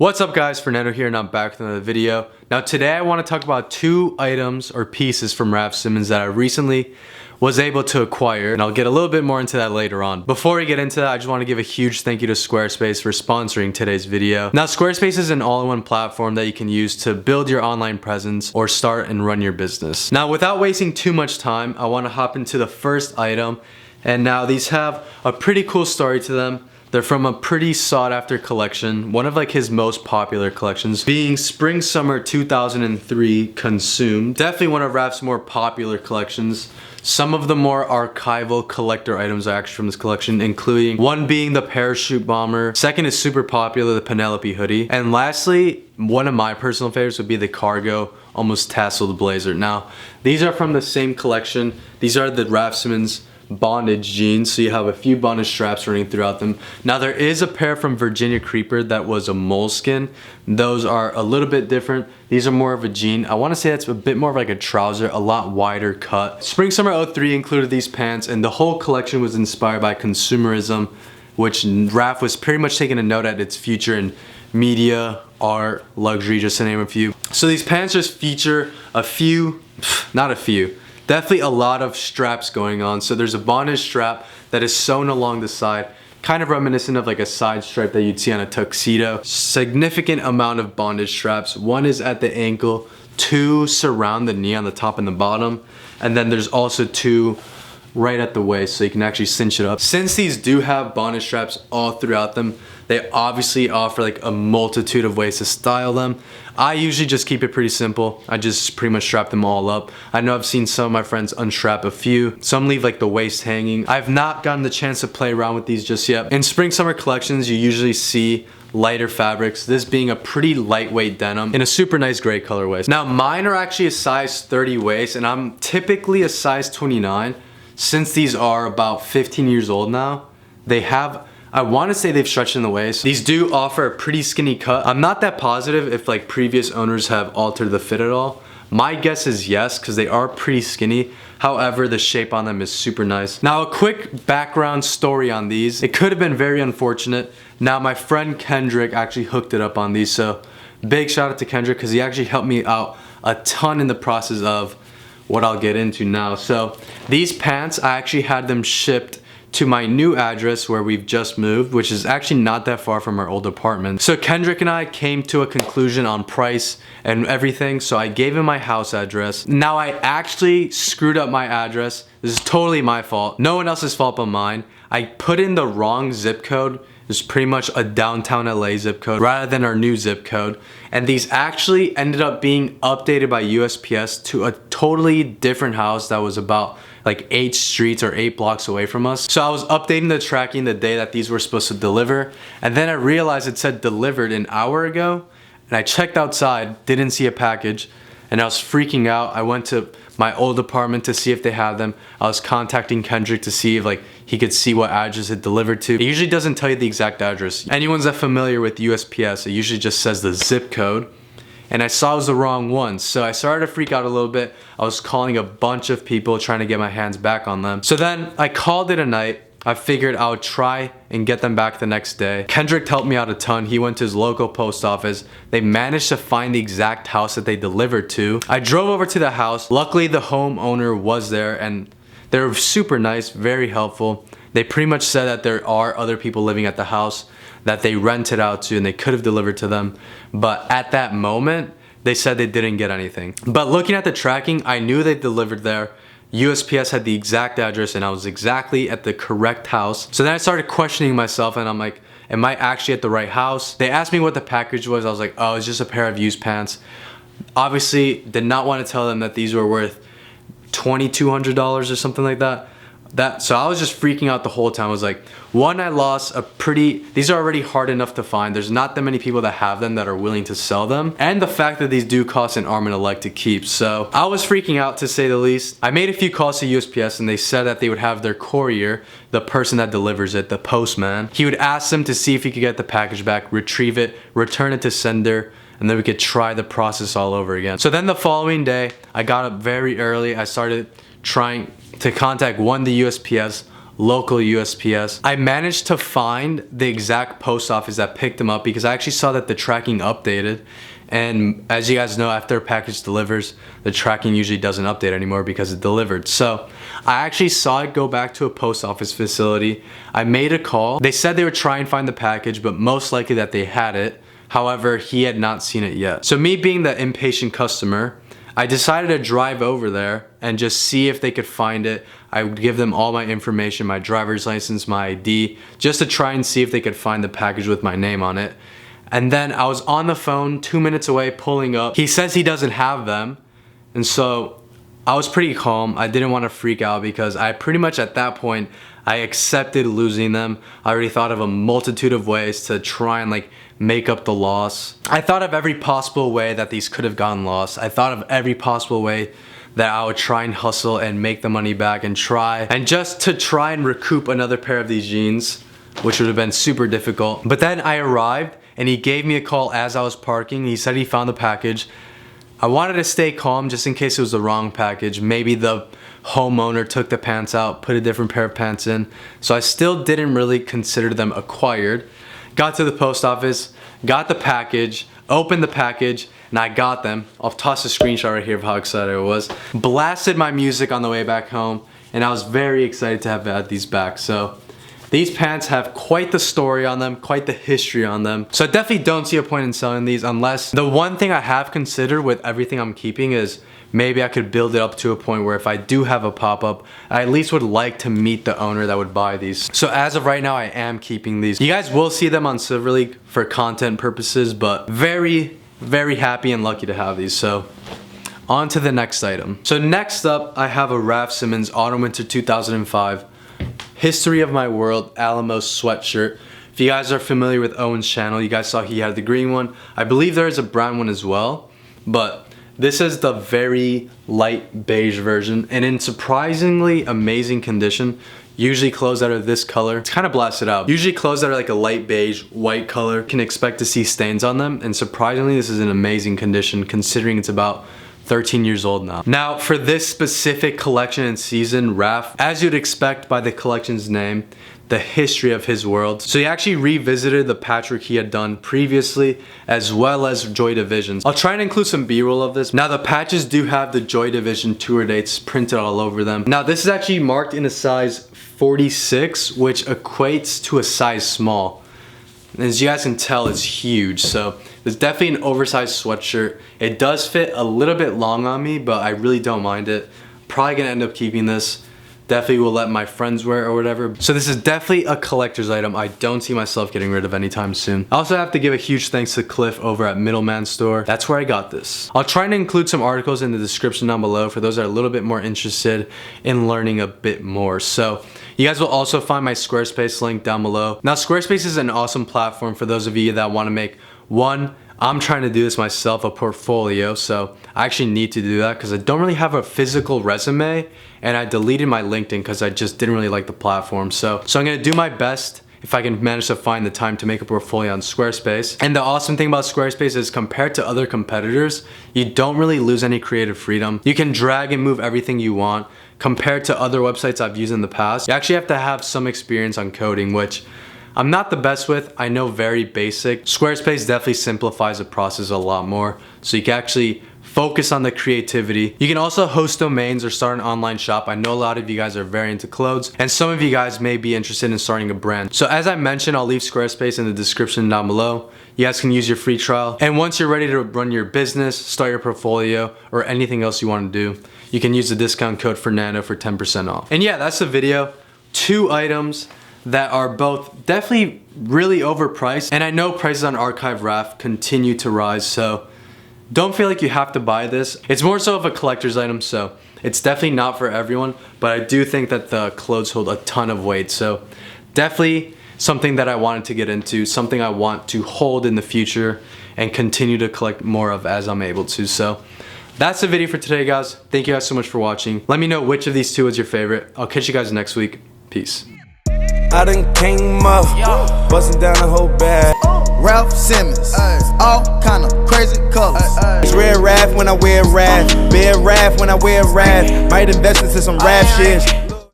What's up guys, Fernando here and I'm back with another video. Now today I want to talk about two items or pieces from Raf Simons that I recently was able to acquire, and I'll get a little bit more into that later on. Before we get into that, I just want to give a huge thank you to Squarespace for sponsoring today's video. Now Squarespace is an all-in-one platform that you can use to build your online presence or start and run your business. Now without wasting too much time, I want to hop into the first item, and now these have a pretty cool story to them. They're from a pretty sought after collection, one of like his most popular collections, being Spring Summer 2003 Consumed. Definitely one of Raf's more popular collections. Some of the more archival collector items are actually from this collection, including one being the parachute bomber, second is super popular, the Penelope hoodie, and lastly, one of my personal favorites would be the cargo, almost tasseled blazer. Now, these are from the same collection. These are the Raf Simons bondage jeans, so you have a few bondage straps running throughout them. Now there is a pair from Virginia Creeper that was a moleskin. Those are a little bit different. These are more of a jean. I want to say that's a bit more of like a trouser, a lot wider cut. Spring Summer 03 included these pants, and the whole collection was inspired by consumerism, which Raf was pretty much taking a note at its future in media, art, luxury, just to name a few. So these pants just feature definitely a lot of straps going on. So there's a bondage strap that is sewn along the side, kind of reminiscent of like a side stripe that you'd see on a tuxedo. Significant amount of bondage straps. One is at the ankle, two surround the knee on the top and the bottom, and then there's also two right at the waist, so you can actually cinch it up. Since these do have bondage straps all throughout them, they obviously offer like a multitude of ways to style them. I usually just keep it pretty simple. I just pretty much strap them all up. I know I've seen some of my friends unstrap a few. Some leave like the waist hanging. I've not gotten the chance to play around with these just yet. In spring summer collections, you usually see lighter fabrics, this being a pretty lightweight denim in a super nice gray colorway. Now mine are actually a size 30 waist, and I'm typically a size 29. Since these are about 15 years old now, I want to say they've stretched in the waist. These do offer a pretty skinny cut. I'm not that positive if like previous owners have altered the fit at all. My guess is yes, because they are pretty skinny. However, the shape on them is super nice. Now a quick background story on these. It could have been very unfortunate. Now my friend Kendrick actually hooked it up on these, so big shout out to Kendrick because he actually helped me out a ton in the process of what I'll get into now. So these pants, I actually had them shipped to my new address where we've just moved, which is actually not that far from our old apartment. So Kendrick and I came to a conclusion on price and everything, so I gave him my house address. Now I actually screwed up my address. This is totally my fault. No one else's fault but mine. I put in the wrong zip code. It's pretty much a downtown LA zip code rather than our new zip code. And these actually ended up being updated by USPS to a totally different house that was about like 8 streets or 8 blocks away from us. So I was updating the tracking the day that these were supposed to deliver, and then I realized it said delivered an hour ago, and I checked outside, didn't see a package, and I was freaking out. I went to my old apartment to see if they had them. I was contacting Kendrick to see if like he could see what address it delivered to. It usually doesn't tell you the exact address. Anyone's that familiar with USPS, it usually just says the zip code. And I saw it was the wrong one, so I started to freak out a little bit. I was calling a bunch of people trying to get my hands back on them. So then I called it a night. I figured I would try and get them back the next day. Kendrick helped me out a ton. He went to his local post office. They managed to find the exact house that they delivered to. I drove over to the house. Luckily the homeowner was there and they were super nice, very helpful. They pretty much said that there are other people living at the house that they rented out to and they could have delivered to them. But at that moment, they said they didn't get anything. But looking at the tracking, I knew they delivered there. USPS had the exact address and I was exactly at the correct house. So then I started questioning myself and I'm like, am I actually at the right house? They asked me what the package was. I was like, oh, it's just a pair of used pants. Obviously, did not want to tell them that these were worth $2,200 or something like that. So I was just freaking out the whole time. I was like, one, I lost these are already hard enough to find. There's not that many people that have them that are willing to sell them. And the fact that these do cost an arm and a leg to keep. So I was freaking out to say the least. I made a few calls to USPS and they said that they would have their courier, the person that delivers it, the postman. He would ask them to see if he could get the package back, retrieve it, return it to sender, and then we could try the process all over again. So then the following day, I got up very early. I started trying to contact the USPS local USPS. I managed to find the exact post office that picked them up because I actually saw that the tracking updated. And as you guys know, after a package delivers, the tracking usually doesn't update anymore because it delivered. So I actually saw it go back to a post office facility. I made a call. They said they would try and find the package, but most likely that they had it. However, he had not seen it yet. So me being the impatient customer, I decided to drive over there and just see if they could find it. I would give them all my information, my driver's license, my ID, just to try and see if they could find the package with my name on it. And then I was on the phone 2 minutes away pulling up. He says he doesn't have them. And so I was pretty calm. I didn't want to freak out because I pretty much at that point, I accepted losing them. I already thought of a multitude of ways to try and like make up the loss. I thought of every possible way that these could have gotten lost. I thought of every possible way that I would try and hustle and make the money back and just to try and recoup another pair of these jeans, which would have been super difficult. But then I arrived and he gave me a call as I was parking. He said he found the package. I wanted to stay calm just in case it was the wrong package. Maybe the homeowner took the pants out, put a different pair of pants in. So I still didn't really consider them acquired. Got to the post office, got the package, opened the package, and I got them. I'll toss a screenshot right here of how excited I was. Blasted my music on the way back home, and I was very excited to have had these back. So these pants have quite the story on them, quite the history on them. So I definitely don't see a point in selling these unless the one thing I have considered with everything I'm keeping is maybe I could build it up to a point where if I do have a pop-up, I at least would like to meet the owner that would buy these. So as of right now, I am keeping these. You guys will see them on Silver League for content purposes, but very, very happy and lucky to have these. So on to the next item. So next up, I have a Raf Simons Autumn Winter 2005 History of My World Alamo sweatshirt. If you guys are familiar with Owen's channel, you guys saw he had the green one. I believe there is a brown one as well, but this is the very light beige version and in surprisingly amazing condition. Usually clothes that are this color, it's kind of blasted out. Usually clothes that are like a light beige, white color, can expect to see stains on them, and surprisingly this is in amazing condition considering it's about 13 years old now. Now for this specific collection and season, Raf, as you'd expect by the collection's name, the history of his world. So he actually revisited the patchwork he had done previously as well as Joy Divisions. I'll try and include some b-roll of this. Now the patches do have the Joy Division tour dates printed all over them. Now this is actually marked in a size 46, which equates to a size small. As you guys can tell, it's huge. So it's definitely an oversized sweatshirt. It does fit a little bit long on me, but I really don't mind it. Probably gonna end up keeping this. Definitely will let my friends wear or whatever. So this is definitely a collector's item. I don't see myself getting rid of anytime soon. I also have to give a huge thanks to Cliff over at Middleman Store. That's where I got this. I'll try and include some articles in the description down below for those that are a little bit more interested in learning a bit more. So you guys will also find my Squarespace link down below. Now Squarespace is an awesome platform for those of you that want to make one, I'm trying to do this myself, a portfolio, so I actually need to do that because I don't really have a physical resume and I deleted my LinkedIn because I just didn't really like the platform. So I'm gonna do my best if I can manage to find the time to make a portfolio on Squarespace. And the awesome thing about Squarespace is compared to other competitors, you don't really lose any creative freedom. You can drag and move everything you want. Compared to other websites I've used in the past, you actually have to have some experience on coding, which I'm not the best with. I know very basic. Squarespace definitely simplifies the process a lot more, so you can actually focus on the creativity. You can also host domains or start an online shop. I know a lot of you guys are very into clothes, and some of you guys may be interested in starting a brand. So as I mentioned, I'll leave Squarespace in the description down below. You guys can use your free trial, and once you're ready to run your business, start your portfolio, or anything else you want to do, you can use the discount code Fernando for 10% off. And yeah, that's the video. 2 items that are both definitely really overpriced, and I know prices on Archive Raf continue to rise, so don't feel like you have to buy this. It's more so of a collector's item, so it's definitely not for everyone, but I do think that the clothes hold a ton of weight, so definitely something that I wanted to get into, something I want to hold in the future and continue to collect more of as I'm able to. So that's the video for today, guys. Thank you guys so much for watching. Let me know which of these 2 is your favorite. I'll catch you guys next week. Peace. I done came up, busting down the whole bag. Raf Simons, all kind of crazy colors. It's red Raf when I wear Raf, bed Raf when I wear Raf. Might invest into some Raf shit.